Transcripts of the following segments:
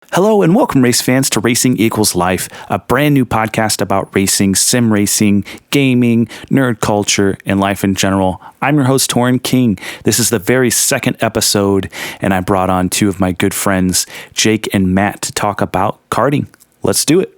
Hello and welcome, race fans, to Racing Equals Life, a brand new podcast about racing, sim racing, gaming, nerd culture, and life in general. I'm your host, Torrin King. This is the very second episode, and I brought on two of my good friends, Jake and Matt, to talk about karting. Let's do it.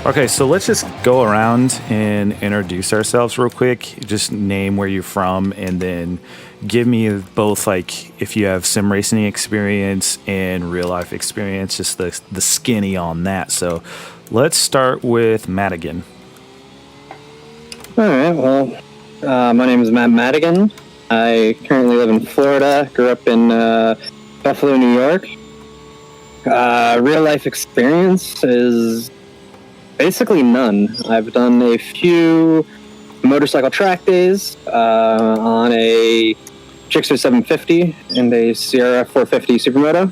Okay, so let's just go around and introduce ourselves real quick. Just name where you're from, and then give me both, like, if you have sim racing experience and real life experience, just the skinny on that. So let's start with Madigan. All right, well, my name is Matt Madigan. I currently live in Florida, grew up in Buffalo, New York. Real life experience is basically none. I've done a few motorcycle track days on a Gixxer 750 and a Sierra 450 Supermoto.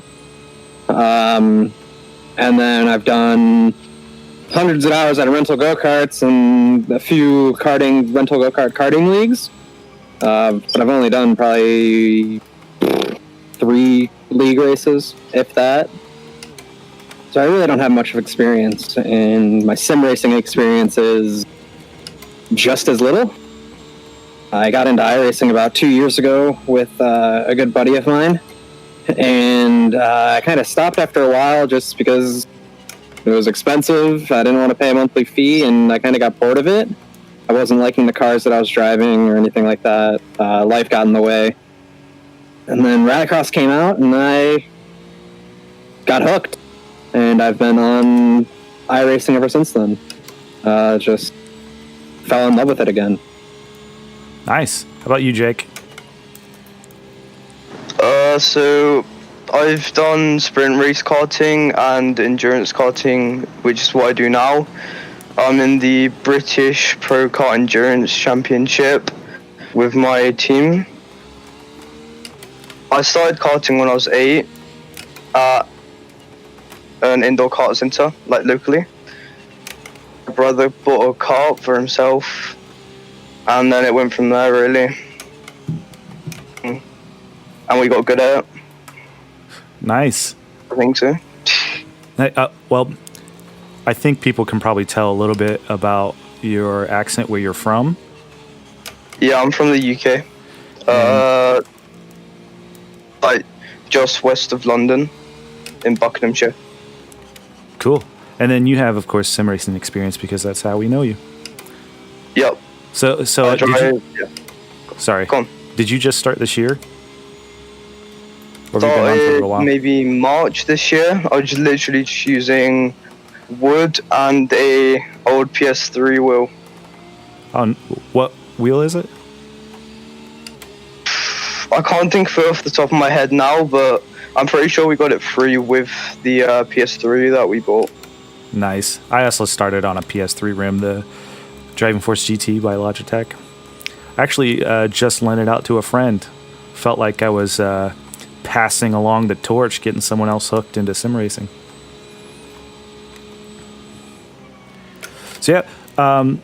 And then I've done hundreds of hours at rental go-karts and a few rental go-kart karting leagues. But I've only done probably 3 league races, if that. So I really don't have much of experience, and my sim racing experience is just as little. I got into iracing about 2 years ago with a good buddy of mine, and I kind of stopped after a while just because it was expensive. I didn't want to pay a monthly fee, and I kind of got bored of it. I wasn't liking the cars that I was driving or anything like that. Life got in the way. And then Radicross came out, and I got hooked. And I've been on iRacing ever since then. Just fell in love with it again. Nice. How about you, Jake? So I've done sprint race karting and endurance karting, which is what I do now. I'm in the British Pro Kart Endurance Championship with my team. I started karting when I was 8 at an indoor kart center, like locally. My brother bought a kart for himself, and then it went from there, really. And we got good at it. Nice. I think so. Well, I think people can probably tell a little bit about your accent, where you're from. Yeah, I'm from the UK. Like just west of London, in Buckinghamshire. Cool. And then you have, of course, sim racing experience because that's how we know you. Yep. So sorry. Go on. Did you just start this year? Or have you been on for a little while? Maybe March this year. I was literally just using wood and a old PS3 wheel. On what wheel is it? I can't think of it off the top of my head now, but I'm pretty sure we got it free with the PS3 that we bought. Nice. I also started on a PS3 rim, the Driving Force GT by Logitech. Actually, just lent it out to a friend. Felt like I was passing along the torch, getting someone else hooked into sim racing. So yeah,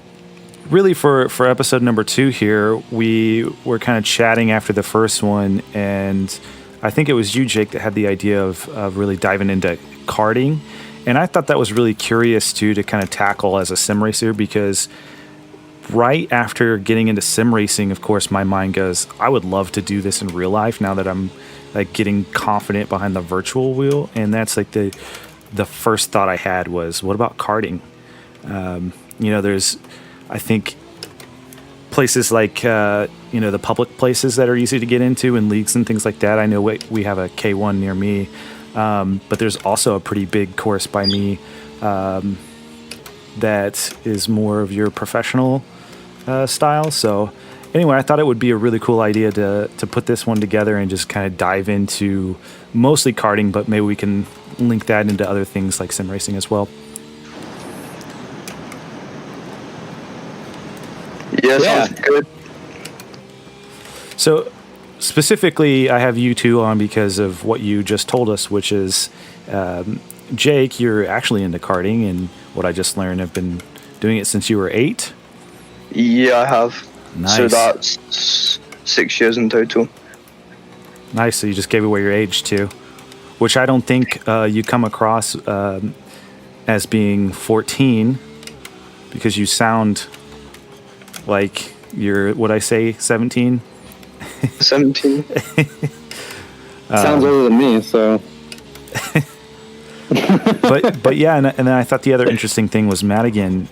really for episode number 2 here, we were kind of chatting after the first one, and I think it was you, Jake, that had the idea of really diving into karting. And I thought that was really curious, too, to kind of tackle as a sim racer, because right after getting into sim racing, of course, my mind goes, I would love to do this in real life now that I'm like getting confident behind the virtual wheel. And that's like the first thought I had was, what about karting? There's, I think, places like, the public places that are easy to get into and leagues and things like that. I know we have a K1 near me, but there's also a pretty big course by me that is more of your professional style. So anyway, I thought it would be a really cool idea to put this one together and just kind of dive into mostly karting, but maybe we can link that into other things like sim racing as well. Yeah, sounds good. So specifically, I have you two on because of what you just told us, which is, Jake, you're actually into karting, and what I just learned, have been doing it since you were 8. Yeah, I have. Nice. So that's 6 years in total. Nice. So you just gave away your age too, which I don't think you come across as being 14, because you sound like you're, what I say, 17? 17. Sounds older than me, so. but yeah, and then I thought the other interesting thing was Madigan,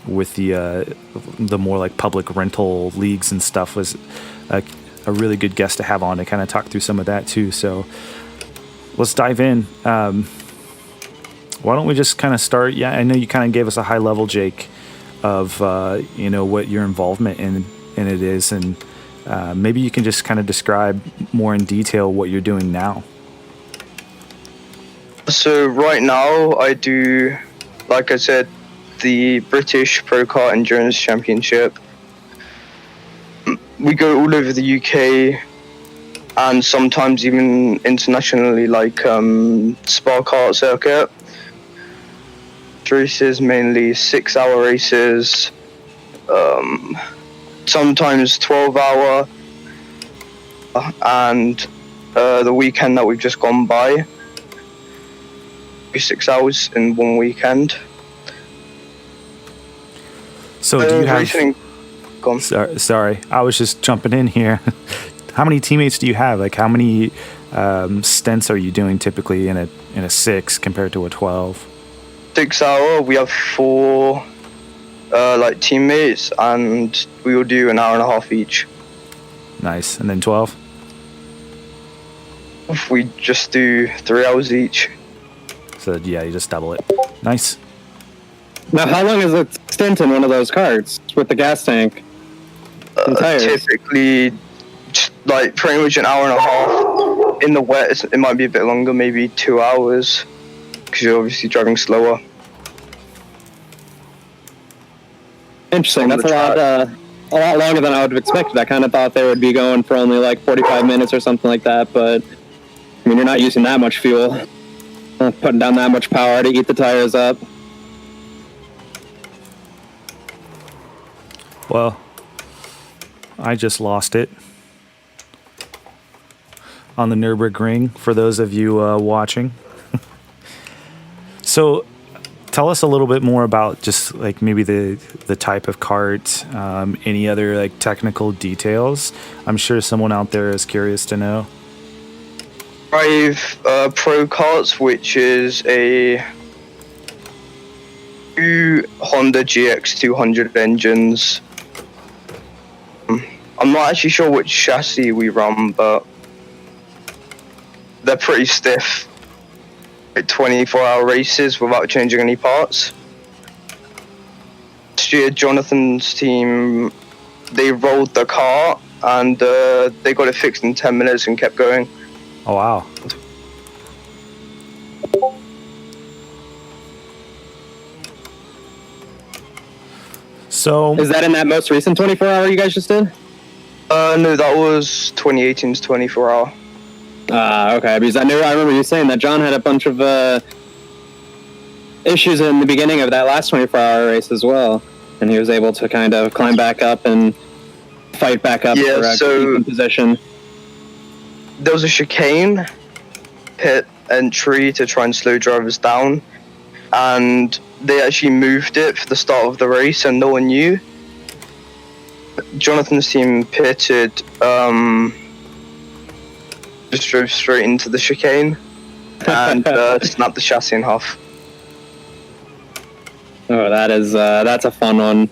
with the more like public rental leagues and stuff, was a really good guest to have on to kind of talk through some of that too. So let's dive in. Why don't we just kind of start? Yeah, I know you kind of gave us a high level, Jake, of what your involvement in it is, and maybe you can just kind of describe more in detail what you're doing now. So right now I do, like I said, the British Pro Kart Endurance Championship. We go all over the UK and sometimes even internationally, like Spa Kart circuit. Races, mainly 6-hour races, sometimes 12-hour, and the weekend that we've just gone by, 6 hours in one weekend. So do you have... Racing, gone. Sorry, I was just jumping in here. How many teammates do you have? Like, how many stints are you doing typically in a 6 compared to a 12? 6 hour, we have 4 teammates, and we will do an hour and a half each. Nice. And then 12? We just do 3 hours each. So yeah, you just double it. Nice. Now, how long is a stint in one of those carts with the gas tank and tires? Typically, like pretty much an hour and a half. In the wet, it might be a bit longer, maybe 2 hours, because you're obviously driving slower. Interesting. That's a lot longer than I would have expected. I kind of thought they would be going for only like 45 minutes or something like that, but I mean, you're not using that much fuel, not putting down that much power to eat the tires up. Well, I just lost it on the Nürburgring for those of you watching. So tell us a little bit more about just like maybe the type of cart, any other like technical details. I'm sure someone out there is curious to know. Drive Pro Karts, which is a 2 Honda GX200 engines. I'm not actually sure which chassis we run, but they're pretty stiff. 24-hour races without changing any parts. Last year, Jonathan's team, they rolled the car and they got it fixed in 10 minutes and kept going. Oh, wow. So Is that in that most recent 24-hour you guys just did? No, that was 2018's 24-hour. Okay, because I remember you saying that John had a bunch of issues in the beginning of that last 24-hour race as well, and he was able to kind of climb back up and fight back up for a keeping position. There was a chicane, pit entry to try and slow drivers down, and they actually moved it for the start of the race, and no one knew. Jonathan's team pitted, just drove straight into the chicane and snapped the chassis in half. Oh, that's a fun one.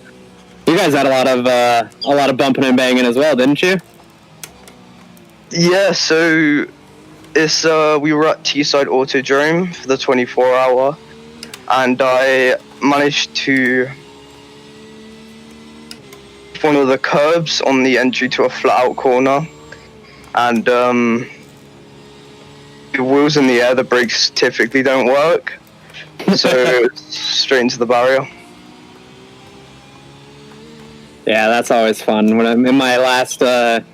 You guys had a lot of bumping and banging as well, didn't you? Yeah, so it's we were at Teesside Autodrome for the 24-hour, and I managed to one of the curbs on the entry to a flat-out corner, and the wheels in the air, the brakes typically don't work, so straight into the barrier. Yeah, that's always fun. When I'm in my last karting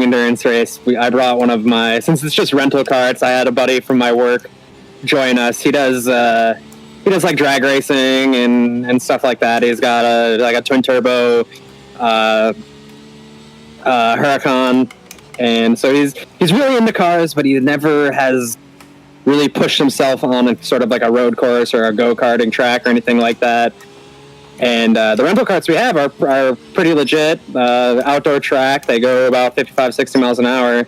endurance race, I brought one of my, since it's just rental karts, I had a buddy from my work join us. He does like drag racing and stuff like that. He's got a twin turbo Huracan, and so he's really into cars, but he never has really pushed himself on a sort of like a road course or a go-karting track or anything like that. And the rental karts we have are pretty legit. Outdoor track, they go about 55, 60 miles an hour.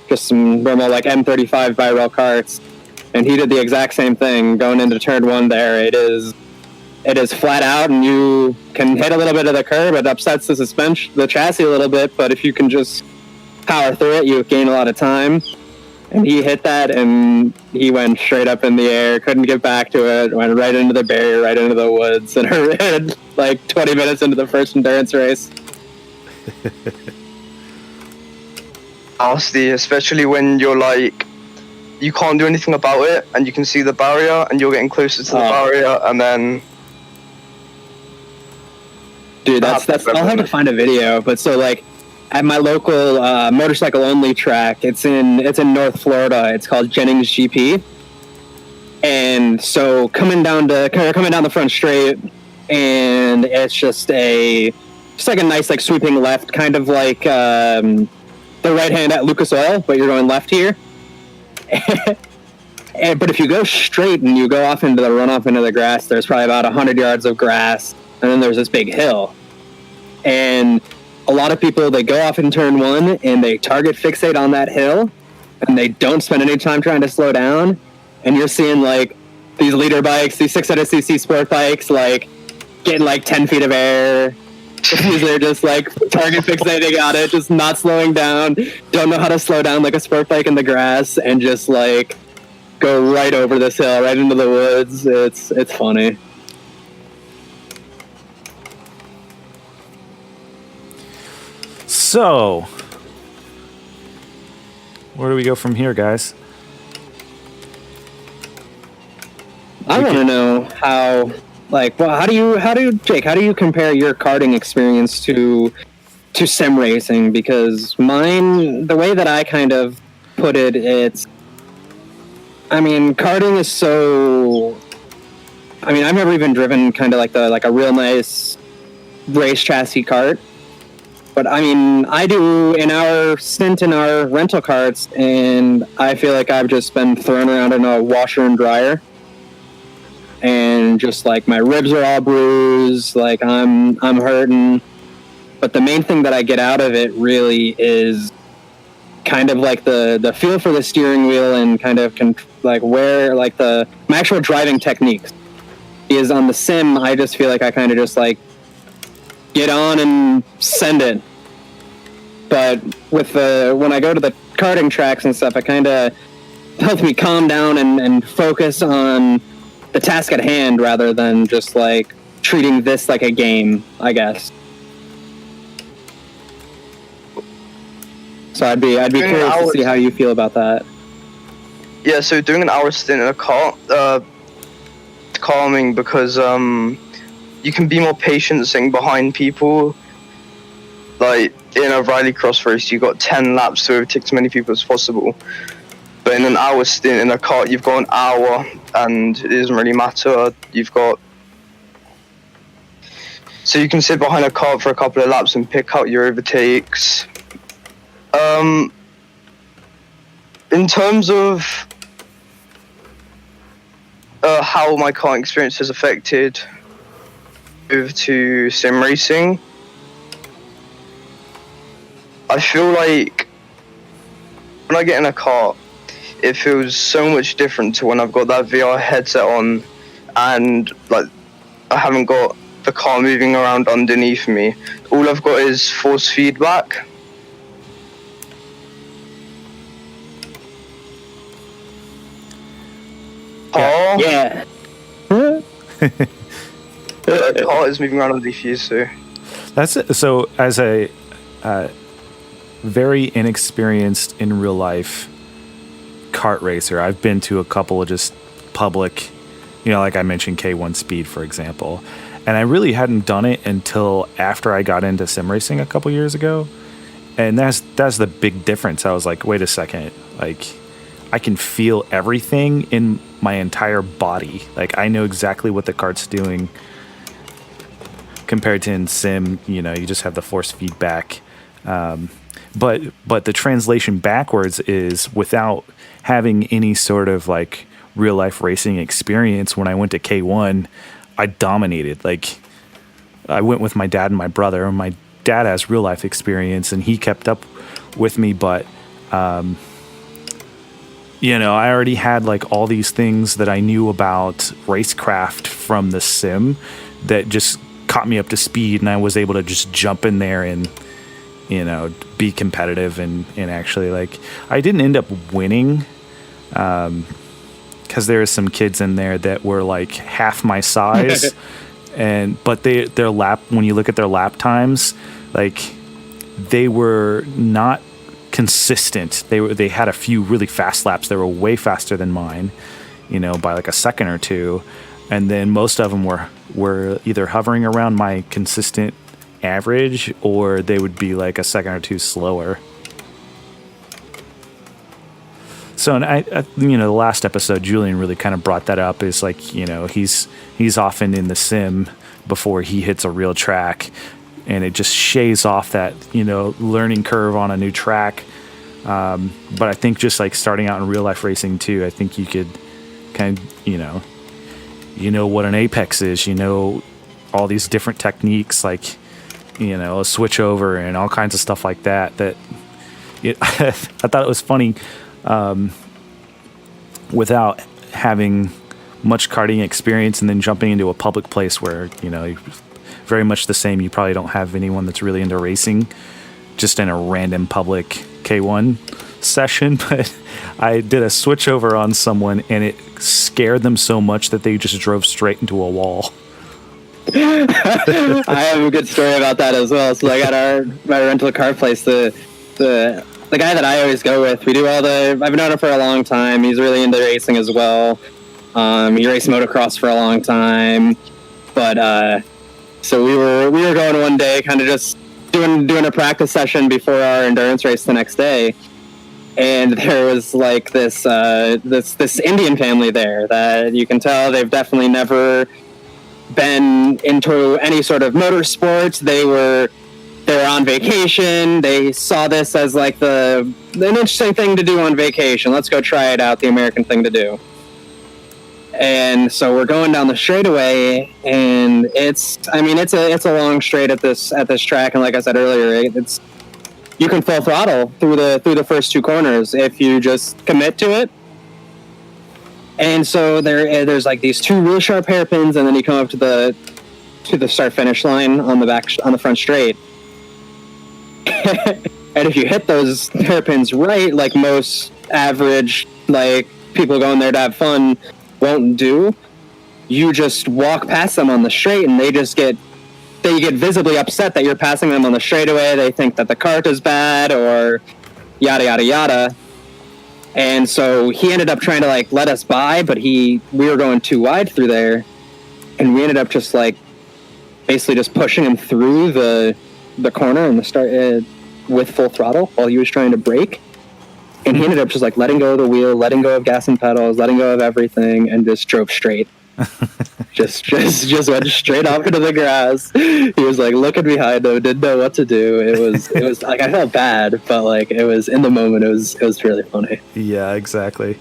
Just some normal like M35 bi-rail karts. And he did the exact same thing going into turn one there. It is flat out, and you can hit a little bit of the curb. It upsets the chassis a little bit, but if you can just power through it, you gain a lot of time. And he hit that, and he went straight up in the air, couldn't get back to it, went right into the barrier, right into the woods, and ran like 20 minutes into the first endurance race. Nasty, especially when you're like, you can't do anything about it, and you can see the barrier, and you're getting closer to the barrier, and then... Dude, that's I'll have to find a video, but so like, at my local motorcycle only track, it's in North Florida. It's called Jennings GP, and so coming down the front straight, and it's just like a nice like sweeping left, kind of like the right hand at Lucas Oil, but you're going left here. But if you go straight and you go off into the runoff into the grass, there's probably about 100 yards of grass, and then there's this big hill, and a lot of people, they go off in turn one and they target fixate on that hill, and they don't spend any time trying to slow down. And you're seeing like these leader bikes, these 600cc sport bikes, like getting like 10 feet of air. They're just like target fixating on it, just not slowing down, don't know how to slow down like a sport bike in the grass, and just like go right over this hill, right into the woods. It's funny. So, where do we go from here, guys? I want to know how, like, well, how do you compare your karting experience to sim racing? Because mine, the way that I kind of put it, karting is so. I mean, I've never even driven kind of like a real nice race chassis kart. But I mean, I do in our stint in our rental karts, and I feel like I've just been thrown around in a washer and dryer, and just like my ribs are all bruised, like I'm hurting. But the main thing that I get out of it really is kind of like the feel for the steering wheel, and kind of where like my actual driving techniques is on the sim. I just feel like I kind of just like get on and send it. But when I go to the karting tracks and stuff, it kind of helps me calm down and focus on the task at hand, rather than just like treating this like a game, I guess. So I'd be curious to see how you feel about that. Yeah, so doing an hour stint in a kart, calming, because you can be more patient sitting behind people. Like in a rallycross race, you got 10 laps to overtake as many people as possible. But in an hour stint in a kart, you've got an hour, and it doesn't really matter. So you can sit behind a kart for a couple of laps and pick out your overtakes. In terms of how my karting experience has affected over to sim racing, I feel like when I get in a kart, it feels so much different to when I've got that VR headset on, and like I haven't got the car moving around underneath me. All I've got is force feedback. Yeah. The car is moving around underneath you, so. So as a very inexperienced in real life kart racer, I've been to a couple of just public, like I mentioned K1 Speed, for example, and I really hadn't done it until after I got into sim racing a couple years ago, and that's the big difference. I was like, wait a second, like I can feel everything in my entire body. Like I know exactly what the kart's doing. compared to in sim, you just have the force feedback. But the translation backwards is without having any sort of like real life racing experience. When I went to K1, I dominated. Like, I went with my dad and my brother. My dad has real life experience and he kept up with me, but I already had like all these things that I knew about racecraft from the sim that just caught me up to speed, and I was able to just jump in there and be competitive and actually, like, I didn't end up winning because there were some kids in there that were like half my size but their lap, when you look at their lap times, like, they were not consistent. They had a few really fast laps. They were way faster than mine, by like a second or two, and then most of them were either hovering around my consistent average, or they would be like a second or two slower. So, and I the last episode, Julian really kind of brought that up. Is like, he's often in the sim before he hits a real track, and it just shaves off that learning curve on a new track. But I think just like starting out in real life racing too, I think you could kind of what an apex is, all these different techniques, like a switch over and all kinds of stuff like that. I thought it was funny. Without having much karting experience and then jumping into a public place where, very much the same, you probably don't have anyone that's really into racing, just in a random public K1 session. But I did a switch over on someone and it scared them so much that they just drove straight into a wall. I have a good story about that as well. So, like, at my rental car place, the guy that I always go with, we do I've known him for a long time. He's really into racing as well. He raced motocross for a long time, but so we were going one day, kind of just doing a practice session before our endurance race the next day, and there was like this Indian family there that you can tell they've definitely never been into any sort of motorsports. They were on vacation. They saw this as like an interesting thing to do on vacation. Let's go try it out, the American thing to do. And so we're going down the straightaway, and it's a long straight at this track, and like I said earlier, you can full throttle through the first two corners if you just commit to it. And so there's like these two real sharp hairpins, and then you come up to the start finish line on the front straight. And if you hit those hairpins right, like most average like people going there to have fun won't do, you just walk past them on the straight, and they get visibly upset that you're passing them on the straightaway. They think that the kart is bad, or yada yada yada. And so he ended up trying to like let us by, but we were going too wide through there, and we ended up just like basically just pushing him through the corner and the start with full throttle while he was trying to brake. And he ended up just like letting go of the wheel, letting go of gas and pedals, letting go of everything, and just drove straight. just went straight off into the grass. He was like looking behind him, didn't know what to do. It was like, I felt bad, but like it was in the moment, it was really funny. Yeah, exactly.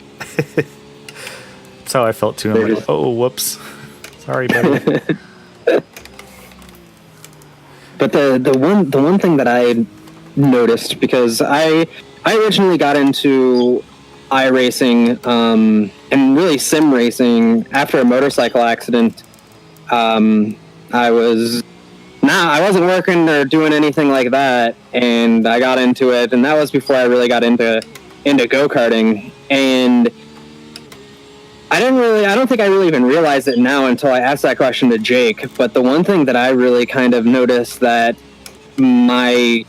That's how I felt too. I'm like, oh, whoops. Sorry, buddy. But the one thing that I noticed, because I originally got into iracing and really sim racing after a motorcycle accident. I wasn't working or doing anything like that, and I got into it, and that was before I really got into go-karting. And I don't think I really even realized it now until I asked that question to Jake. But the one thing that I really kind of noticed that my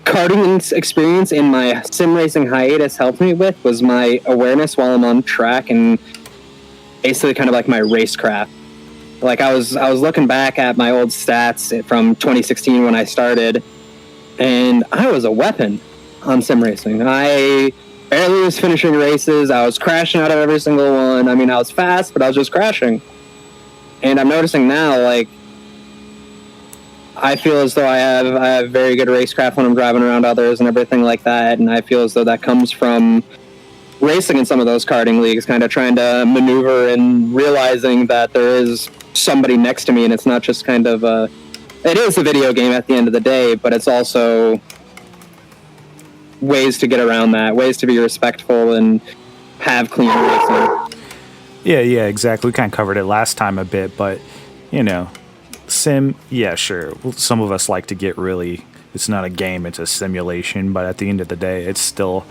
karting experience in my sim racing hiatus helped me with was my awareness while I'm on track, and basically kind of like my racecraft. Like I was looking back at my old stats from 2016 when I started, and I was a weapon on sim racing. I barely was finishing races. I was crashing out of every single one. I mean, I was fast, but I was just crashing. And I'm noticing now, like, I feel as though I have very good racecraft when I'm driving around others and everything like that, and I feel as though that comes from racing in some of those karting leagues, kind of trying to maneuver and realizing that there is somebody next to me, and it's not just kind of it is a video game at the end of the day, but it's also ways to get around that, ways to be respectful and have clean racing. Yeah, exactly. We kind of covered it last time a bit, but, sim, yeah, sure. Some of us like to get really, it's not a game, it's a simulation, but at the end of the day, it's still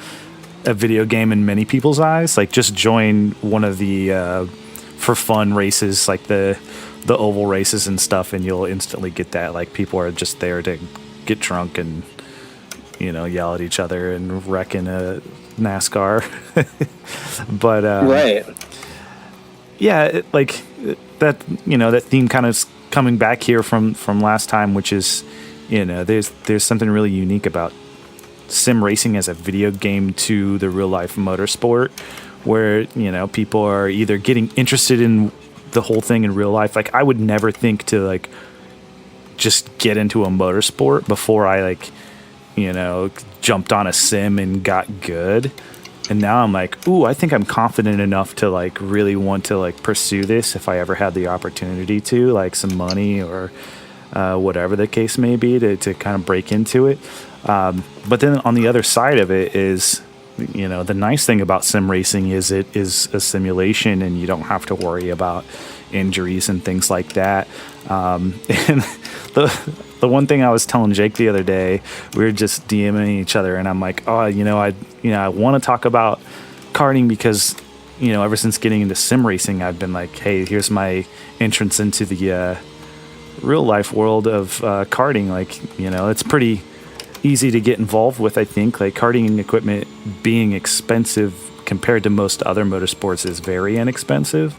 a video game in many people's eyes. Like, just join one of the for fun races, like the oval races and stuff, and you'll instantly get that. Like, people are just there to get drunk and, yell at each other and wreck in a NASCAR. But right. Yeah, that that theme kind of coming back here from last time, which is there's something really unique about sim racing as a video game to the real life motorsport, where people are either getting interested in the whole thing in real life. Like, I would never think to just get into a motorsport before I jumped on a sim and got good. And now I'm like, ooh, I think I'm confident enough to really want to pursue this if I ever had the opportunity to, some money or whatever the case may be, to kind of break into it. But then on the other side of it is, the nice thing about sim racing is it is a simulation and you don't have to worry about injuries and things like that. And the one thing I was telling Jake the other day, we were just DMing each other, and I'm like, oh, I want to talk about karting because, ever since getting into sim racing, I've been like, hey, here's my entrance into the real life world of karting. It's pretty easy to get involved with. I think karting equipment being expensive compared to most other motorsports is very inexpensive.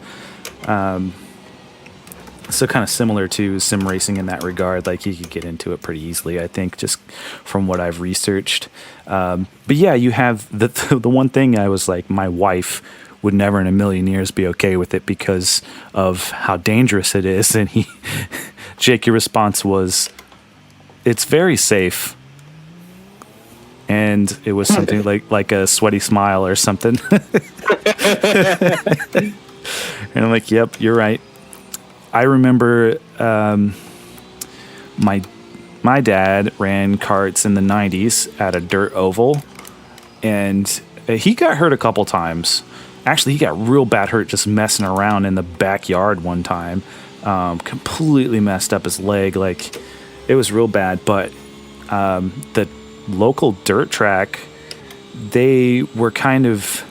So kind of similar to sim racing in that regard. You could get into it pretty easily, I think, just from what I've researched. But yeah, you have the one thing I was like, my wife would never in a million years be okay with it because of how dangerous it is. And Jake, your response was, it's very safe. And it was something like a sweaty smile or something. And I'm like, yep, you're right. I remember my dad ran karts in the 90s at a dirt oval, and he got hurt a couple times. Actually, he got real bad hurt just messing around in the backyard one time. Completely messed up his leg. It was real bad. But the local dirt track, they were kind of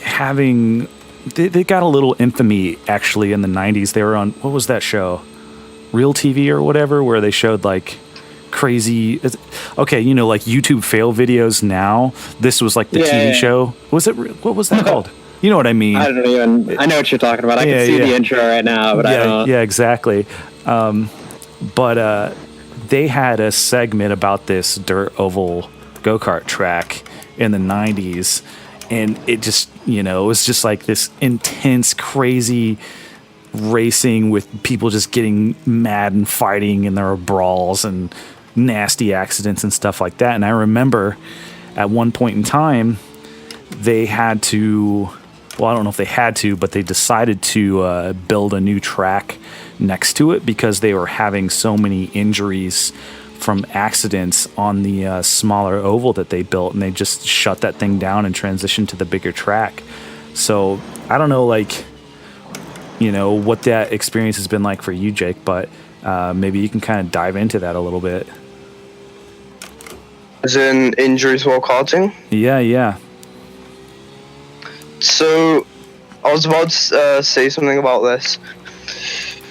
having... They got a little infamy, actually, in the 90s. They were on, what was that show? Real TV or whatever, where they showed, crazy... Okay, YouTube fail videos now. This was, the TV show. What was that called? You know what I mean? I don't even... I know what you're talking about. I can see the intro right now, but I don't... Yeah, exactly. But they had a segment about this dirt oval go-kart track in the 90s, and it just, it was just this intense, crazy racing with people just getting mad and fighting, and there were brawls and nasty accidents and stuff like that. And I remember at one point in time, they had to, well, I don't know if they had to, but they decided to build a new track next to it because they were having so many injuries from accidents on the smaller oval that they built, and they just shut that thing down and transitioned to the bigger track. So I don't know, what that experience has been like for you, Jake, but maybe you can kind of dive into that a little bit. As in injuries while karting? Yeah. So I was about to say something about this.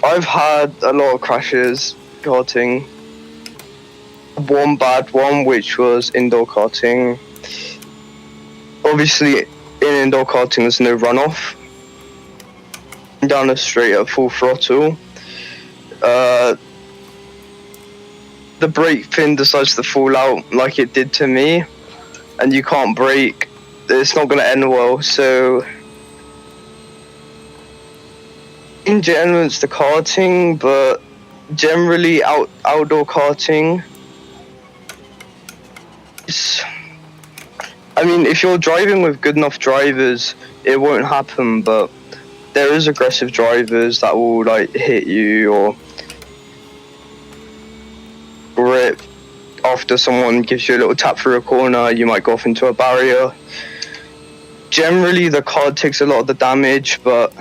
I've had a lot of crashes karting. One bad one, which was indoor karting. Obviously, in indoor karting, there's no runoff. Down the straight at full throttle. The brake fin decides to fall out like it did to me, and you can't brake. It's not going to end well. So, in general, it's the karting, but generally outdoor karting. I mean, if you're driving with good enough drivers, it won't happen. But there is aggressive drivers that will like hit you or grip after someone gives you a little tap through a corner. You might go off into a barrier. Generally, the car takes a lot of the damage, but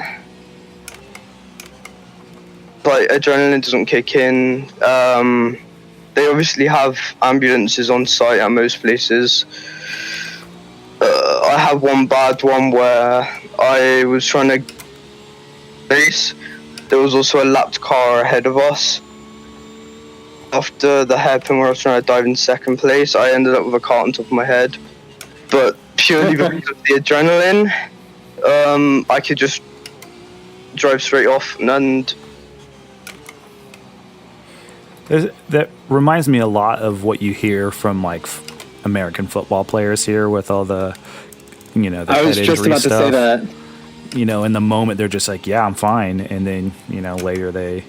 adrenaline doesn't kick in. They obviously have ambulances on site at most places. I have one bad one where I was trying to race. There was also a lapped car ahead of us. After the hairpin where I was trying to dive in second place, I ended up with a cart on top of my head. But purely because of the adrenaline, I could just drive straight off and that reminds me a lot of what you hear from like American football players here with all the, the I was head just injury about stuff. to say that. In the moment they're just like, yeah, I'm fine, and then later they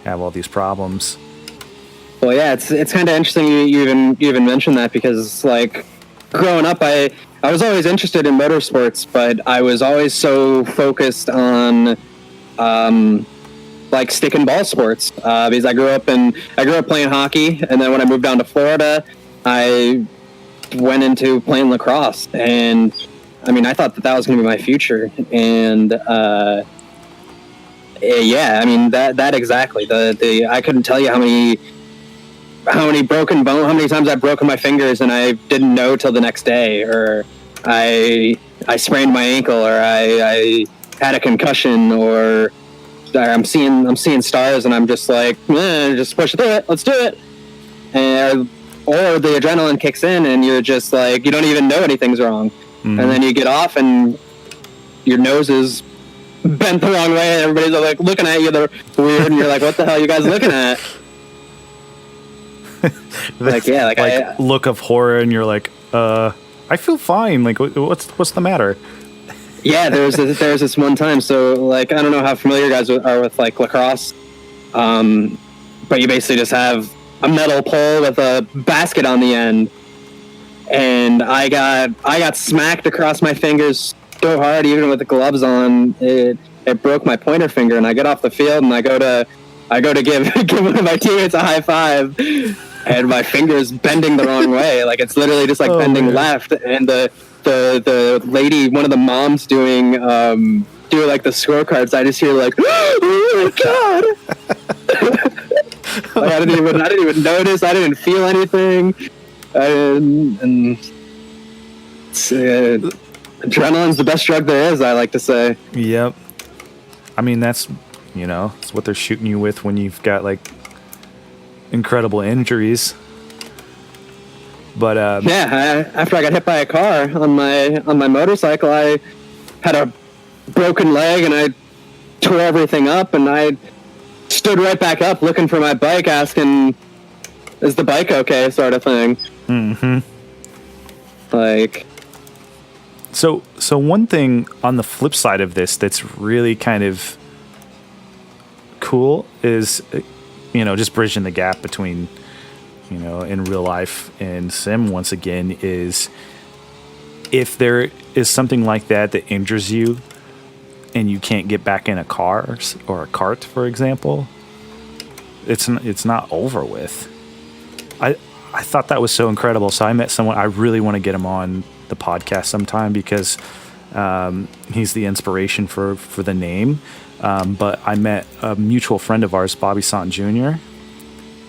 have all these problems. Well, yeah, it's kind of interesting you even mentioned that, because like growing up, I was always interested in motorsports, but I was always so focused on like stick and ball sports, because I grew up playing hockey, and then when I moved down to Florida, I went into playing lacrosse, and I mean, I thought that was going to be my future, and yeah, I mean that exactly. I couldn't tell you how many broken bones, how many times I've broken my fingers and I didn't know till the next day, or I sprained my ankle, or I had a concussion, or I'm seeing stars, and I'm just like, just push through it, let's do it. And or the adrenaline kicks in, and you're just like, you don't even know anything's wrong, and then you get off, and your nose is bent the wrong way, and everybody's like looking at you weird, and you're like, what the hell are you guys looking at? Look of horror, and you're like, I feel fine. Like, what's the matter? Yeah, there's this one time. So, like, I don't know how familiar you guys are with like lacrosse, but you basically just have a metal pole with a basket on the end, and I got smacked across my fingers so hard, even with the gloves on, it broke my pointer finger. And I get off the field, and I go to give one of my teammates a high five, and my finger's bending the wrong way. Like, it's literally just like bending left, and the lady, one of the moms doing like the scorecards, I just hear like, oh my god. Like, I didn't even notice. I didn't feel anything. Adrenaline's the best drug there is, I like to say. Yep. I mean, that's it's what they're shooting you with when you've got like incredible injuries. But after I got hit by a car on my motorcycle, I had a broken leg, and I tore everything up, and I stood right back up looking for my bike, asking, is the bike okay, sort of thing. Like, so one thing on the flip side of this that's really kind of cool is just bridging the gap between in real life and sim once again, is if there is something like that injures you and you can't get back in a car or a cart, for example, it's not over with. I thought that was so incredible. So I met someone, I really want to get him on the podcast sometime, because he's the inspiration for the name. But I met a mutual friend of ours, Bobby Sant Jr.,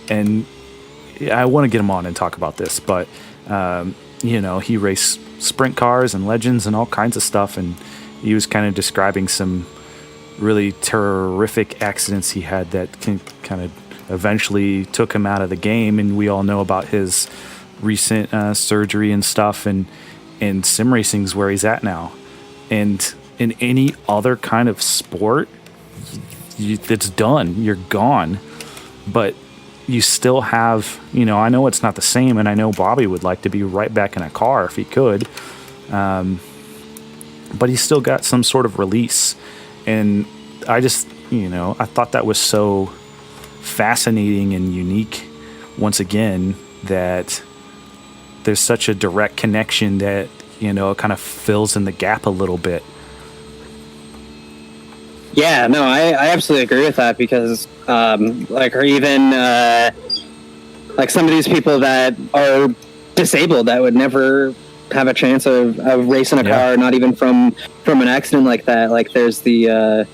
and I want to get him on and talk about this, but he raced sprint cars and legends and all kinds of stuff, and he was kind of describing some really terrific accidents he had that kind of eventually took him out of the game, and we all know about his recent surgery and stuff, and sim racing's where he's at now. And in any other kind of sport, it's done, you're gone, but you still have, I know it's not the same, and I know Bobby would like to be right back in a car if he could, but he's still got some sort of release. And I just, I thought that was so fascinating and unique once again that there's such a direct connection that, it kind of fills in the gap a little bit. Yeah, no, I absolutely agree with that because, or even, like some of these people that are disabled that would never have a chance of racing a car, not even from an accident like that. Like there's the,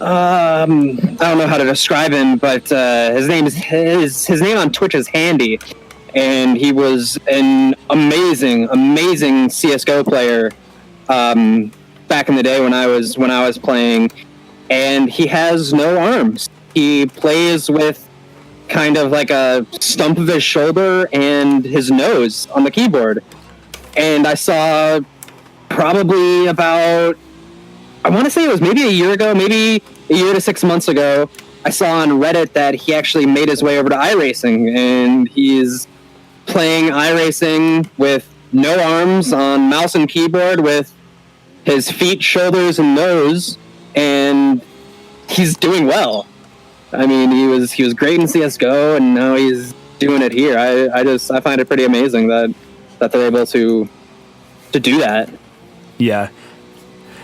I don't know how to describe him, but his name on Twitch is Handy, and he was an amazing CS:GO player back in the day when I was playing, and he has no arms. He plays with kind of like a stump of his shoulder and his nose on the keyboard. And I saw probably about, I want to say it was maybe a year ago, maybe a year to 6 months ago, I saw on Reddit that he actually made his way over to iRacing, and he's playing iRacing with no arms on mouse and keyboard with his feet, shoulders, and nose, and he's doing well. I mean, he was great in CS:GO, and now he's doing it here. I find it pretty amazing that they're able to do that. Yeah,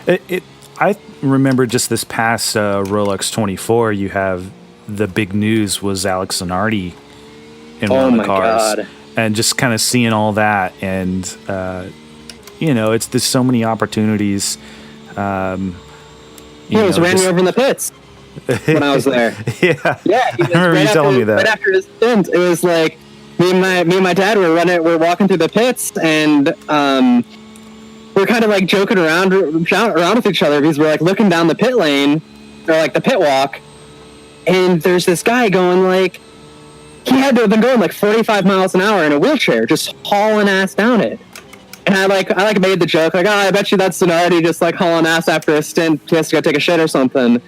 I remember just this past Rolex 24. You have the big news was Alex Zanardi in one of the cars, God. And just kind of seeing all that, and there's so many opportunities. He ran me over in the pits when I was there. Yeah. He was I remember you telling me that. Right after his stint, it was like me and my dad we're walking through the pits, and we're kind of like joking around with each other because we're like looking down the pit lane or like the pit walk, and there's this guy going like, he had to have been going like 45 miles an hour in a wheelchair, just hauling ass down it. And I made the joke like, I bet you that's Zanardi just like hauling ass after a stint. He has to go take a shit or something.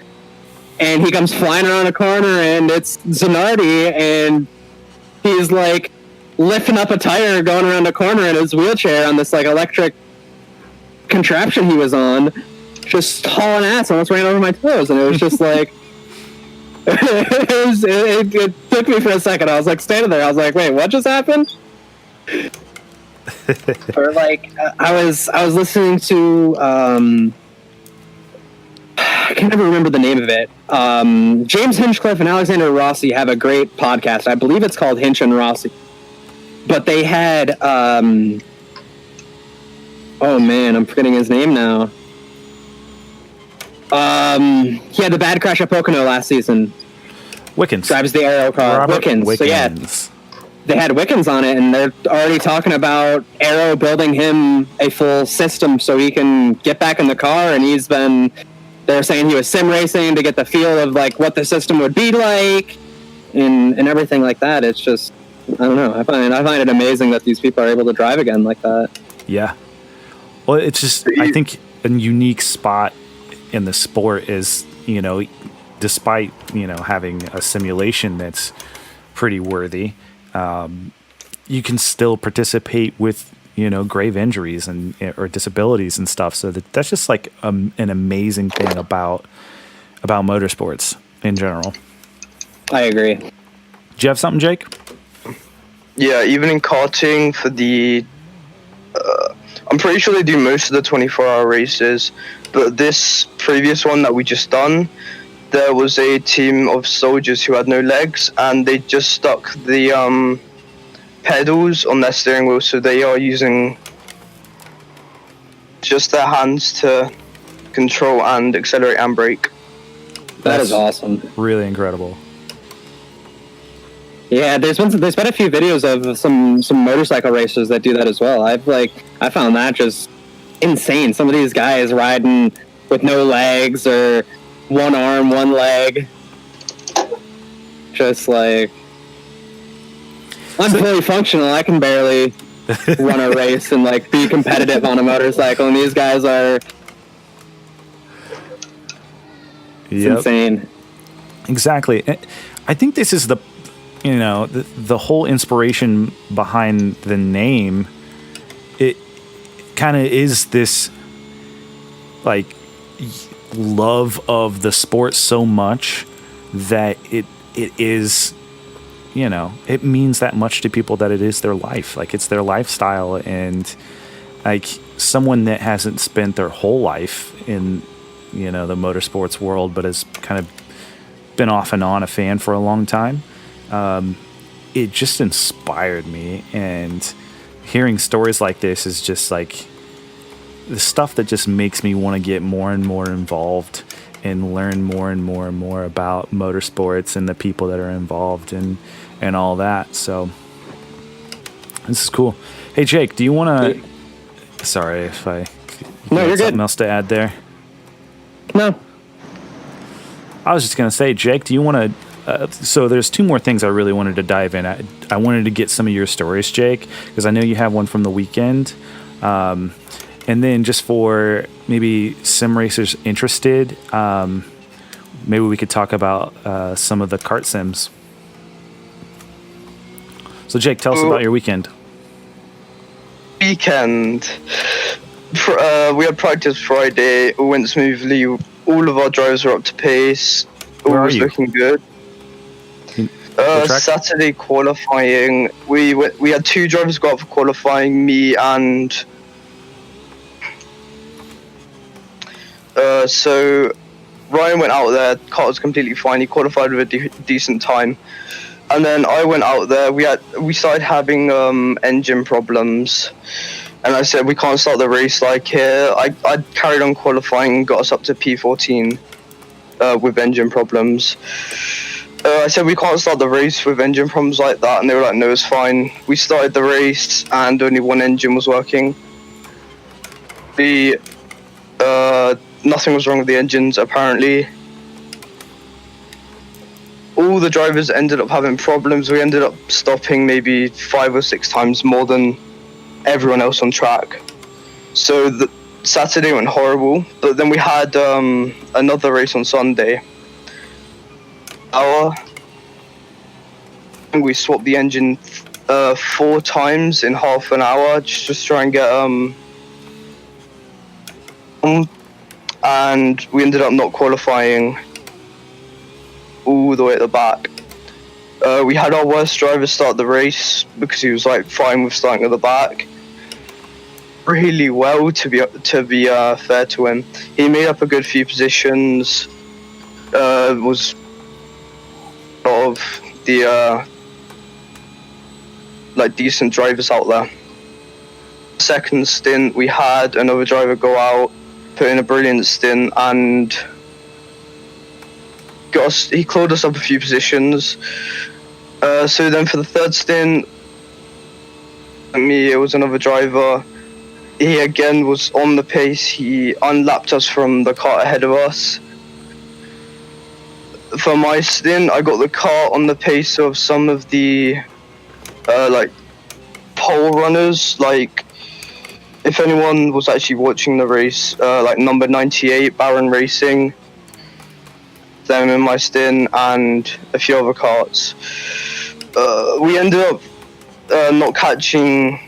And he comes flying around a corner, and it's Zanardi, and he's like lifting up a tire going around a corner in his wheelchair on this like electric contraption he was on, just hauling ass, almost ran over my toes. And it was just like, it took me for a second. I was like standing there. I was like, wait, what just happened? Or like, I was listening to, I can't ever remember the name of it. James Hinchcliffe and Alexander Rossi have a great podcast. I believe it's called Hinch and Rossi. But they had, oh man, I'm forgetting his name now. He had the bad crash at Pocono last season. Wickens. Drives the Aero car. Wickens. So yeah, they had Wickens on it, and they're already talking about Aero building him a full system so he can get back in the car, and they're saying he was sim racing to get the feel of like what the system would be like and everything like that. It's just, I don't know. I find it amazing that these people are able to drive again like that. Yeah. Well, it's just, I think a unique spot in the sport is, despite, having a simulation that's pretty worthy, you can still participate with, grave injuries or disabilities and stuff. So that's just like an amazing thing about motorsports in general. I agree. Do you have something, Jake? Yeah, even in karting for the, I'm pretty sure they do most of the 24-hour races, but this previous one that we just done, there was a team of soldiers who had no legs, and they just stuck the pedals on their steering wheel, so they are using just their hands to control and accelerate and brake. That is awesome. Really incredible. Yeah, there's been a few videos of some motorcycle racers that do that as well. I found that just insane. Some of these guys riding with no legs or one arm, one leg. Just like, I'm fully functional. I can barely run a race and like be competitive on a motorcycle, and these guys are insane. Exactly. I think this is the whole inspiration behind the name. It kind of is this like love of the sport so much that it is, you know, it means that much to people that it is their life. Like, it's their lifestyle. And like, someone that hasn't spent their whole life in, you know, the motorsports world, but has kind of been off and on a fan for a long time, it just inspired me. And hearing stories like this is just like the stuff that just makes me want to get more and more involved and learn more and more and more about motorsports and the people that are involved and all that. So this is cool. Hey, Jake, do you want to... Sorry if I... No, you're something good. else to add there? No. I was just going to say, Jake, do you want to... so there's two more things I really wanted to dive in. I wanted to get some of your stories, Jake, because I know you have one from the weekend. And then just for maybe sim racers interested, maybe we could talk about some of the kart sims. So, Jake, tell us about your weekend. We had practice Friday. It went smoothly. All of our drivers were up to pace. All was looking good. Saturday qualifying, we had two drivers go up for qualifying, me and so Ryan went out there. Kart was completely fine. He qualified with a decent time, and then I went out there. We started having engine problems, and I said we can't start the race like here. I carried on qualifying and got us up to P14 with engine problems. I said we can't start the race with engine problems like that, and they were like, no, it's fine. We started the race and only one engine was working. Nothing was wrong with the engines, apparently. All the drivers ended up having problems. We ended up stopping maybe 5 or 6 times more than everyone else on track. So the Saturday went horrible, but then we had another race on Sunday. We swapped the engine 4 times in half an hour just to try and get and we ended up not qualifying all the way at the back. We had our worst driver start the race because he was like fine with starting at the back really well, to be fair to him. He made up a good few positions. Was a lot of the like decent drivers out there. Second stint, we had another driver go out, put in a brilliant stint, and he clawed us up a few positions. So then for the third stint, it was another driver. He again was on the pace. He unlapped us from the kart ahead of us. For my stint, I got the kart on the pace of some of the like pole runners. Like, if anyone was actually watching the race, like number 98, Baron Racing, them in my stint, and a few other karts. We ended up not catching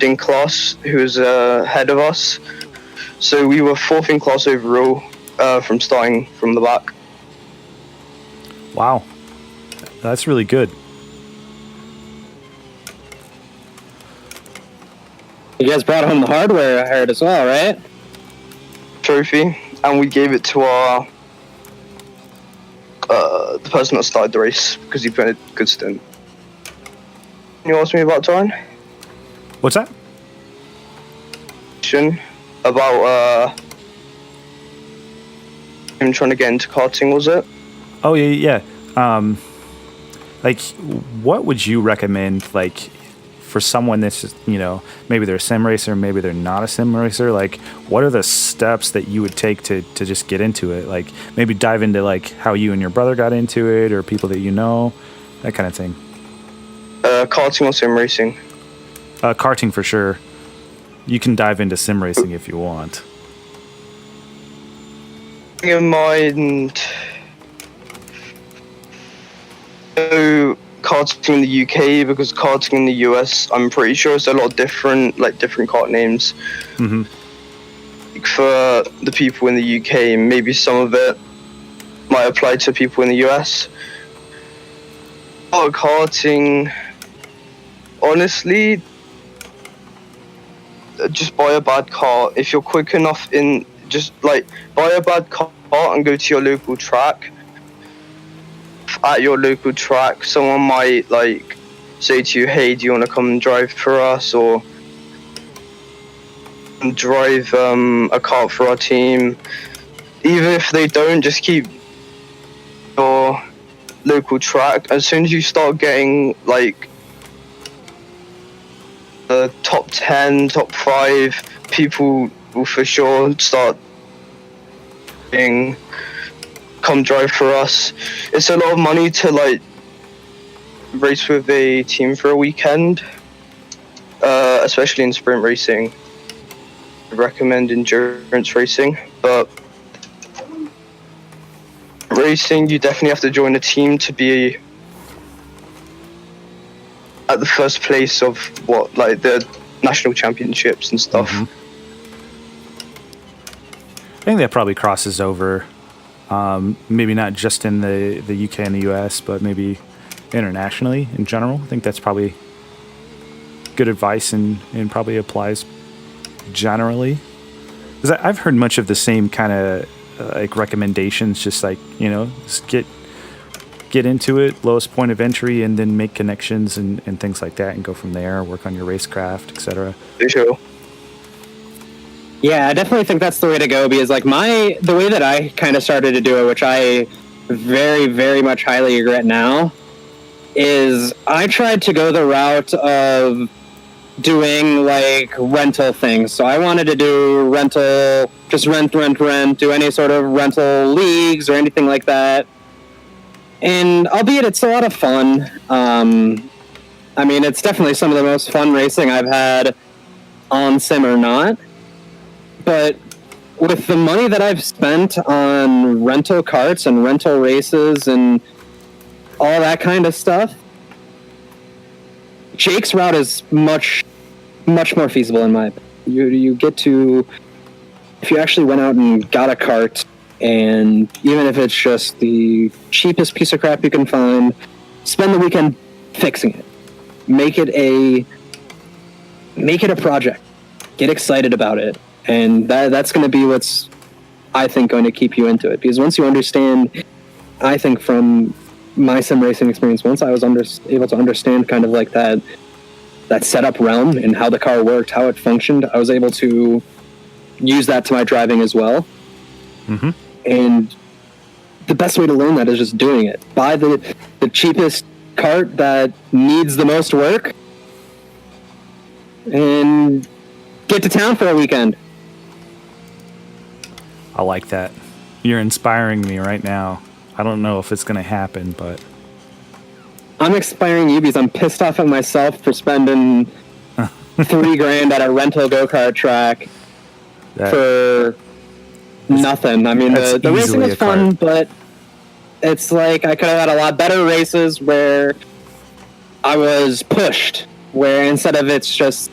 in class, who was ahead of us. So we were 4th in class overall from starting from the back. Wow. That's really good. You guys brought home the hardware, I heard, as well, right? Trophy, and we gave it to our the person that started the race because he put in a good stint. You asked me about Torrin? What's that? About him trying to get into karting, was it? Oh, yeah. Like, what would you recommend, like, for someone that's just, you know, maybe they're a sim racer, maybe they're not a sim racer? Like, what are the steps that you would take to just get into it? Like, maybe dive into, like, how you and your brother got into it, or people that you know, that kind of thing. Karting or sim racing? Karting for sure. You can dive into sim racing if you want. In mind, karting in the UK, because karting in the US, I'm pretty sure it's a lot different, like different kart names. Mm-hmm. For the people in the UK, maybe some of it might apply to people in the US. Oh, karting, honestly, just buy a bad car. If you're quick enough just like buy a bad car and go to your local track. At your local track, someone might like say to you, hey, do you want to come and drive for us, or drive a kart for our team? Even if they don't, just keep your local track. As soon as you start getting like the top 10, top 5, people will for sure start being come drive for us. It's a lot of money to like race with a team for a weekend, especially in sprint racing. I recommend endurance racing, but racing, you definitely have to join a team to be at the first place of like the national championships and stuff. Mm-hmm. I think that probably crosses over, maybe not just in the UK and the US, but maybe internationally in general. I think that's probably good advice and probably applies generally. Because I've heard much of the same kind of like recommendations, just like, just get into it, lowest point of entry, and then make connections and things like that, and go from there, work on your racecraft, etc. Sure. Yeah, I definitely think that's the way to go, because like the way that I kind of started to do it, which I very, very much highly regret now, is I tried to go the route of doing like rental things. So I wanted to do rental, just rent, do any sort of rental leagues or anything like that. And albeit it's a lot of fun. I mean, it's definitely some of the most fun racing I've had on sim or not. But with the money that I've spent on rental karts and rental races and all that kind of stuff, Jake's route is much, much more feasible in my opinion. You get to, if you actually went out and got a kart, and even if it's just the cheapest piece of crap you can find, spend the weekend fixing it. Make it a project. Get excited about it. And that's going to be what's, I think, going to keep you into it. Because once you understand, I think from my sim racing experience, once I was able to understand kind of like that setup realm and how the car worked, how it functioned, I was able to use that to my driving as well. Mm-hmm. And the best way to learn that is just doing it. Buy the cheapest kart that needs the most work and get to town for a weekend. I like that. You're inspiring me right now. I don't know if it's going to happen, but I'm inspiring you because I'm pissed off at myself for spending $3,000 at a rental go-kart track for nothing. I mean, the racing was fun, but it's like I could have had a lot better races where I was pushed, where instead of it's just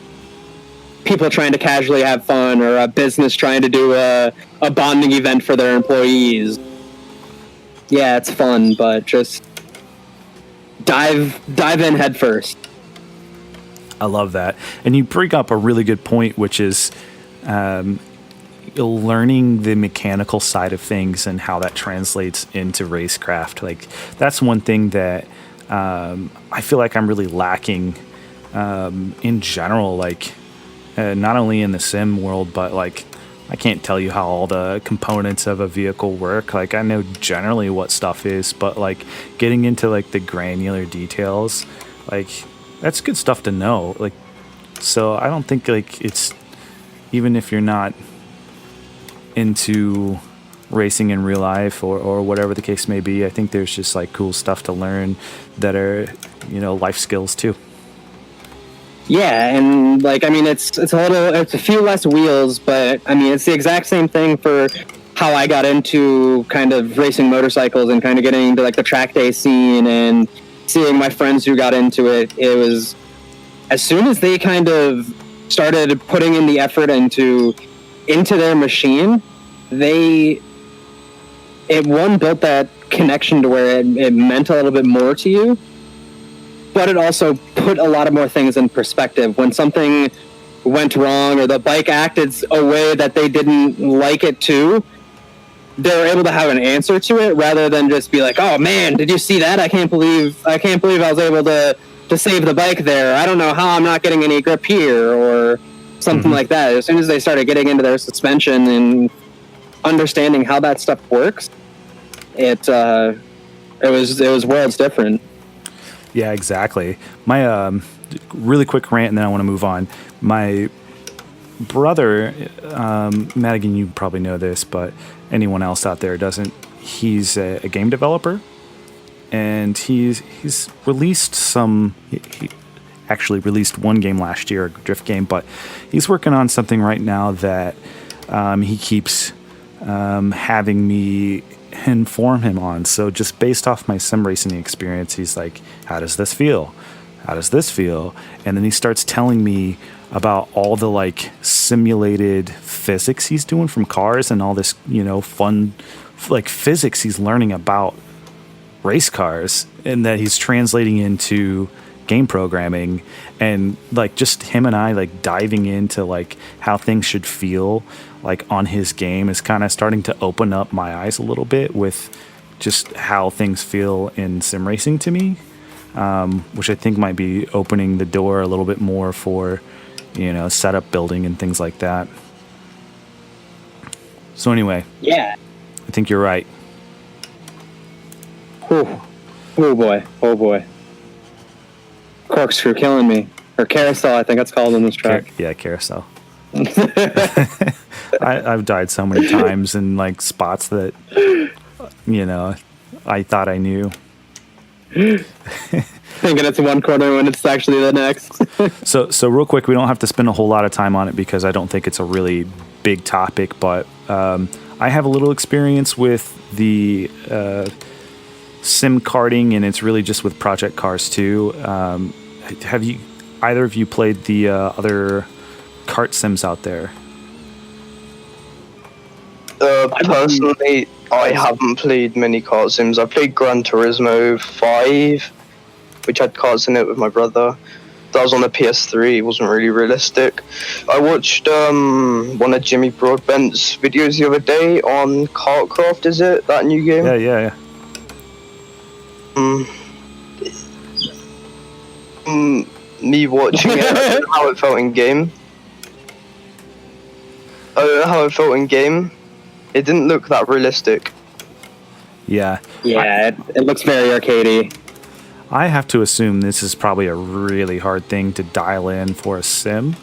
people trying to casually have fun or a business trying to do a bonding event for their employees. Yeah, it's fun, but just dive in head first. I love that. And you bring up a really good point, which is learning the mechanical side of things and how that translates into racecraft. Like, that's one thing that I feel like I'm really lacking in general, like not only in the sim world, but like I can't tell you how all the components of a vehicle work. Like, I know generally what stuff is, but like getting into like the granular details, like that's good stuff to know. Like, so I don't think like it's, even if you're not into racing in real life or whatever the case may be, I think there's just like cool stuff to learn that are, life skills too. Yeah, and like, I mean, it's a few less wheels, but I mean, it's the exact same thing for how I got into kind of racing motorcycles and kind of getting into like the track day scene and seeing my friends who got into it. It was, as soon as they kind of started putting in the effort into their machine, they it built that connection to where it meant a little bit more to you, but it also put a lot of more things in perspective. When something went wrong or the bike acted a way that they didn't like it to, they were able to have an answer to it rather than just be like, "Oh man, did you see that? I can't believe I was able to save the bike there. I don't know how I'm not getting any grip here," or something like that. As soon as they started getting into their suspension and understanding how that stuff works, it was worlds different. Yeah, exactly. My really quick rant, and then I want to move on. My brother, Madigan, you probably know this, but anyone else out there doesn't. He's a game developer, and he's released some. He actually released one game last year, a drift game, but he's working on something right now that he keeps having me inform him on. So just based off my sim racing experience, he's like, "How does this feel? How does this feel?" And then he starts telling me about all the like simulated physics he's doing from cars and all this, fun like physics he's learning about race cars, and that he's translating into game programming, and like just him and I like diving into like how things should feel like on his game is kind of starting to open up my eyes a little bit with just how things feel in sim racing to me, which I think might be opening the door a little bit more for setup building and things like that. So anyway, yeah, I think you're right. Oh boy. Corkscrew killing me. Or carousel, I think it's called in this track. Carousel. I've died so many times in like spots that I thought I knew. Thinking it's one corner when it's actually the next. So real quick, we don't have to spend a whole lot of time on it because I don't think it's a really big topic, but I have a little experience with the sim karting, and it's really just with Project Cars 2. Have you either of you played the other kart sims out there? Personally, I haven't played many kart sims. I played Gran Turismo 5, which had karts in it with my brother. That was on the PS3. It wasn't really realistic. I watched one of Jimmy Broadbent's videos the other day on Kartcraft. Is it that new game? Yeah. Me watching it, I don't know how it felt in game. It didn't look that realistic. Yeah. Yeah, it looks very arcadey. I have to assume this is probably a really hard thing to dial in for a sim.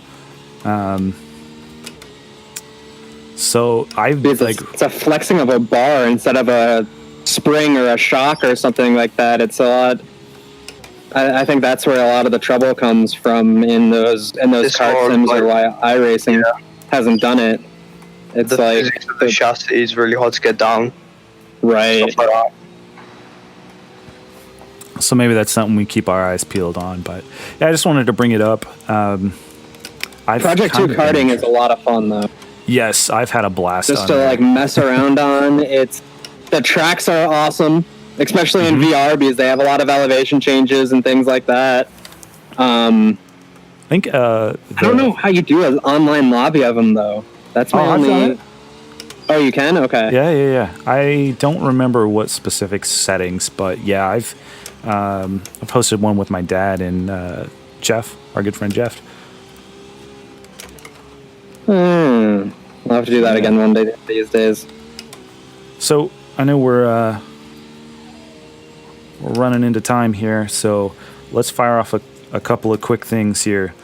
So it's a flexing of a bar instead of a spring or a shock or something like that. It's a lot. I think that's where a lot of the trouble comes from in those kart sims, or why iRacing hasn't done it. It's the like physics of the chassis is really hard to get down. Right. Stuff like that. So maybe that's something we keep our eyes peeled on. But yeah, I just wanted to bring it up. Project 2 karting is a lot of fun, though. Yes, I've had a blast. Just to like mess around on. The tracks are awesome, especially in VR, because they have a lot of elevation changes and things like that. I think I don't know how you do an online lobby of them, though. That's my only. Oh, you can? Okay. Yeah. I don't remember what specific settings, but yeah, I've hosted one with my dad and Jeff, our good friend Jeff. I'll have to do that again one day these days. So I know we're running into time here, so let's fire off a couple of quick things here.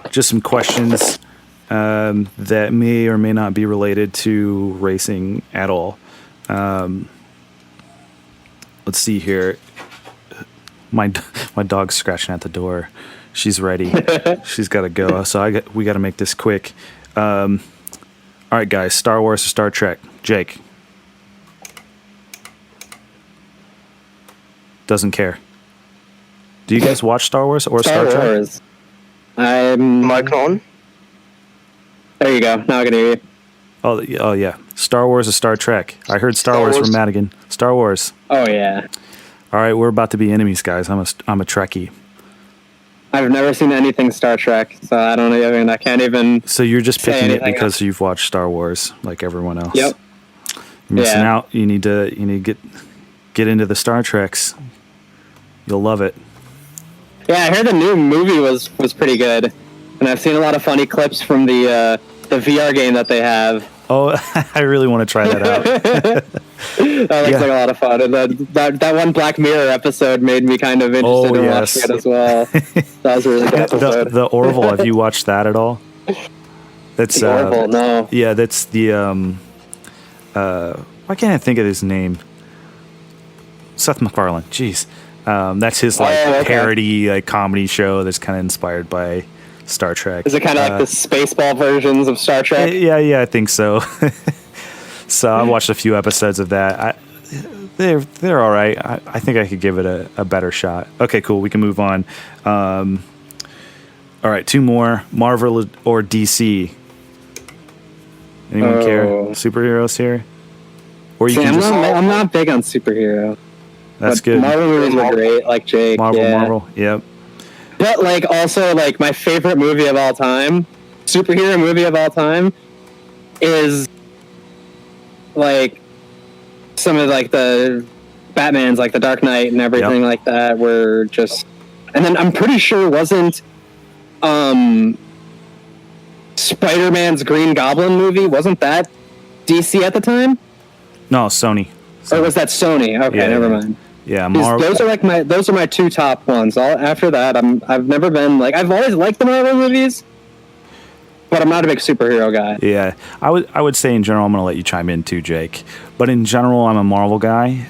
Just some questions that may or may not be related to racing at all. Let's see here. My dog's scratching at the door. She's ready. She's got to go. So we got to make this quick. All right, guys. Star Wars or Star Trek? Jake. Doesn't care. Do you guys watch Star Wars or Star Trek? Wars. I'm... Mic on? There you go. Now I can hear you. Oh yeah. Star Wars or Star Trek? I heard Star Wars from Madigan. Star Wars. Oh yeah. All right, we're about to be enemies, guys. I'm a Trekkie. I've never seen anything Star Trek, so I don't even. I can't even. So you're just picking it anything because you've watched Star Wars like everyone else. Yep. You're missing out. You need to get into the Star Treks. You'll love it. Yeah, I heard the new movie was pretty good, and I've seen a lot of funny clips from the VR game that they have. Oh, I really want to try that out. That looks like a lot of fun. And that one Black Mirror episode made me kind of interested in watching it as well. That was a really good episode. The Orville, have you watched that at all? That's the Orville, no. Yeah, that's the why can't I think of his name? Seth MacFarlane. Jeez. That's his parody comedy show that's kind of inspired by Star Trek. Is it kind of like the Spaceball versions of Star Trek? Yeah, I think so. So I watched a few episodes of that. They're all right. I think I could give it a better shot. Okay, cool. We can move on. All right, 2 more. Marvel or DC? Anyone care? Superheroes here? Or you can I'm not big on superhero. That's good. Marvel movies are great, like Jake. Marvel. Yep. But also my favorite movie of all time, superhero movie of all time, is some of the Batman's, the Dark Knight and everything like that, were just. And then I'm pretty sure wasn't Spider-Man's Green Goblin movie, wasn't that DC at the time? No, Sony. Or was that Sony? Okay, never mind. Yeah, those are my 2 top ones. After that, I've never been I've always liked the Marvel movies, but I'm not a big superhero guy. Yeah, I would say in general, I'm gonna let you chime in too, Jake. But in general, I'm a Marvel guy.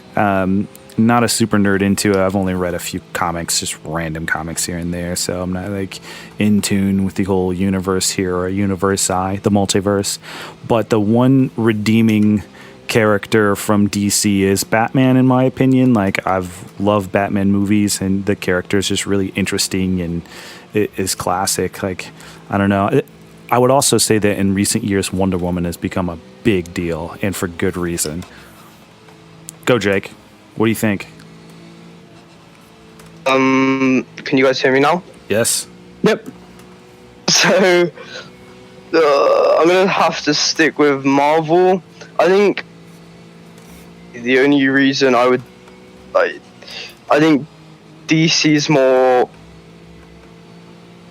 Not a super nerd into it. I've only read a few comics, just random comics here and there. So I'm not in tune with the whole universe here, or universi, the multiverse. But the one redeeming character from DC is Batman, in my opinion. I've loved Batman movies, and the character is just really interesting and it is classic. I don't know. I would also say that in recent years, Wonder Woman has become a big deal, and for good reason. Go, Jake. What do you think? Can you guys hear me now? Yes. Yep. So, I'm gonna have to stick with Marvel. I think the only reason I think DC's more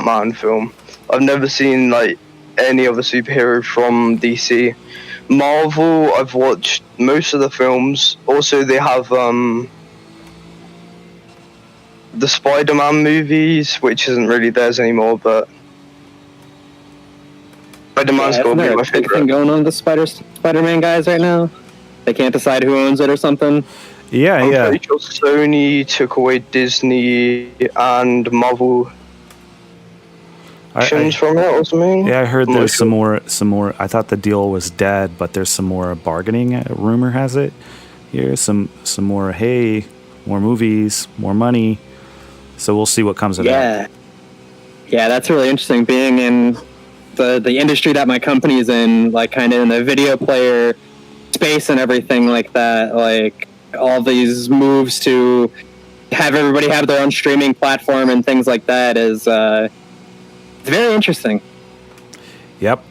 man film. I've never seen any other superhero from DC. Marvel, I've watched most of the films. Also, they have the Spider-Man movies, which isn't really theirs anymore, but Spider-Man's got to be my favorite. Thing going on with the Spider-Man guys right now? They can't decide who owns it or something? Yeah, I'm pretty sure Sony took away Disney and Marvel from it or something. Yeah, I heard there's some more. I thought the deal was dead, but there's some more bargaining. Rumor has it here. Some more. Hey, more movies, more money. So we'll see what comes of that. Yeah, that's really interesting. Being in the industry that my company is in, kind of in the video player space and everything like that. All these moves to have everybody have their own streaming platform and things like that is. It's very interesting. Yep.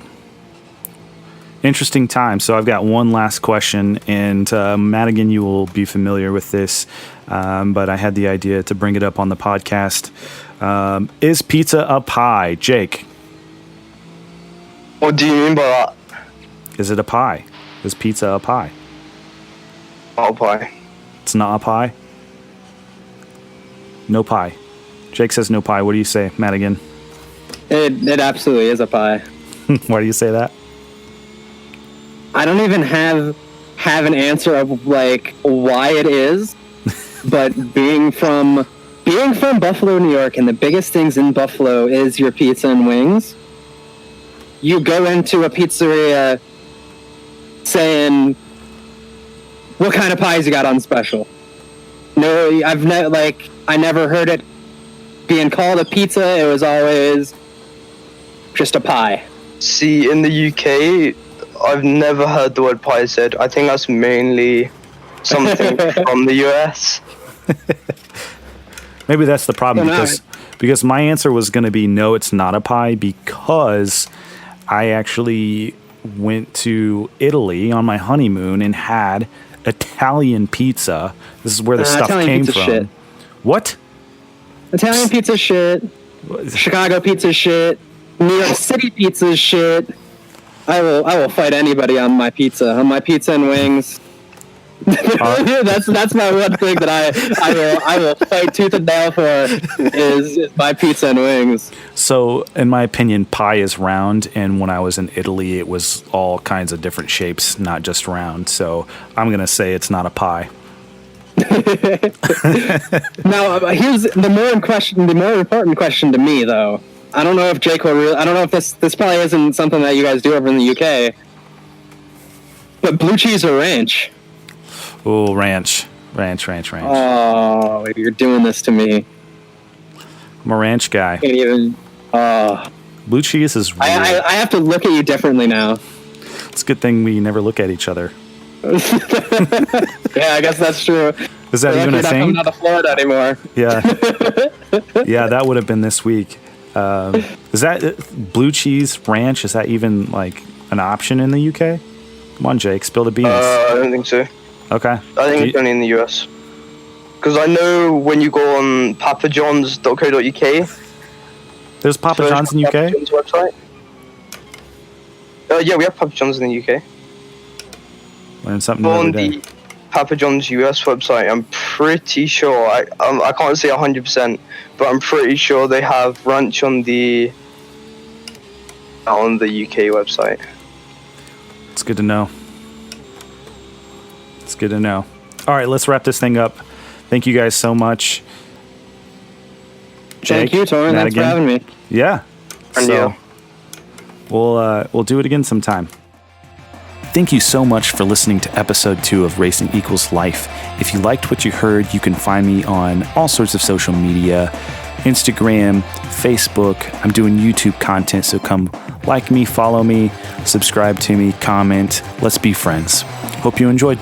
Interesting time. So I've got one last question, and Madigan, you will be familiar with this, but I had the idea to bring it up on the podcast. Is pizza a pie? Jake? What do you mean by that? Is it a pie? Is pizza a pie? Not a pie. It's not a pie? No pie. Jake says no pie. What do you say, Madigan? It absolutely is a pie. Why do you say that? I don't even have an answer of why it is, but being from Buffalo, New York, and the biggest things in Buffalo is your pizza and wings. You go into a pizzeria saying, "What kind of pies you got on special?" No, I never heard it being called a pizza. It was always just a pie. See, in the UK, I've never heard the word pie said. I think that's mainly something from the US. Maybe that's the problem Well, no. because my answer was going to be no, it's not a pie, because I actually went to Italy on my honeymoon and had Italian pizza. This is where the stuff Italian came pizza from. shit. What? Italian pizza shit. Chicago pizza shit. New York City pizza shit. I will fight anybody on my pizza. On my pizza and wings. That's my one thing that I will fight tooth and nail for is my pizza and wings. So, in my opinion, pie is round, and when I was in Italy, it was all kinds of different shapes, not just round. So, I'm going to say it's not a pie. Now, here's the more important question to me, though. I don't know if Jake will really. I don't know if this probably isn't something that you guys do over in the UK. But blue cheese or ranch? Oh, ranch. Oh, you're doing this to me. I'm a ranch guy. Can't even. Blue cheese is really... I have to look at you differently now. It's a good thing we never look at each other. Yeah, I guess that's true. Is that even a You're not thing? coming out of Florida anymore. Yeah. Yeah, that would have been this week. Is that blue cheese ranch? Is that even like an option in the UK? Come on, Jake, spill the beans. I don't think so. Okay. I think it's only in the US. Because I know when you go on papajohns.co.uk. There's Papa John's in the UK? Papa John's website. Yeah, we have Papa John's in the UK. Learn something new On every day. the Papa John's US website, I'm pretty sure, I can't say 100%, but I'm pretty sure they have ranch on the UK website. It's good to know. It's good to know. All right, let's wrap this thing up. Thank you guys so much. Thank you, Torrin. Thanks for having me. Yeah. And so we'll do it again sometime. Thank you so much for listening to episode 2 of Racing Equals Life. If you liked what you heard, you can find me on all sorts of social media, Instagram, Facebook. I'm doing YouTube content, so come like me, follow me, subscribe to me, comment. Let's be friends. Hope you enjoyed.